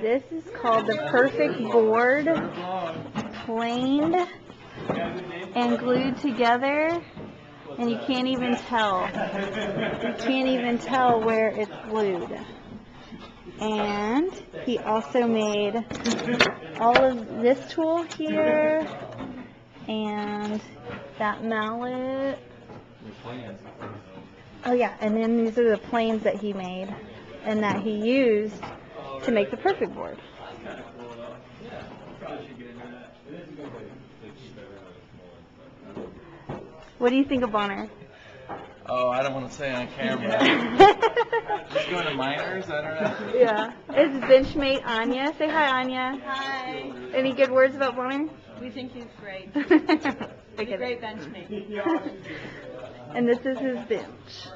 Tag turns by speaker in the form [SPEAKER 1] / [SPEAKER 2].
[SPEAKER 1] This is called the Perfect Board, planed and glued together, and you can't even tell. You can't even tell where it's glued. And he also made all of this tool here, and that mallet. Oh yeah, and then these are the planes that he made and that he used to make the Perfect Board. What do you think of Bonner?
[SPEAKER 2] Oh, I don't want to say on camera. Just going to minors? I don't know.
[SPEAKER 1] Yeah. It's benchmate Anya. Say hi, Anya.
[SPEAKER 3] Hi.
[SPEAKER 1] Any good words about Bonner?
[SPEAKER 3] We think he's great.
[SPEAKER 1] Okay.
[SPEAKER 3] He's a great benchmate.
[SPEAKER 1] And this is his bench.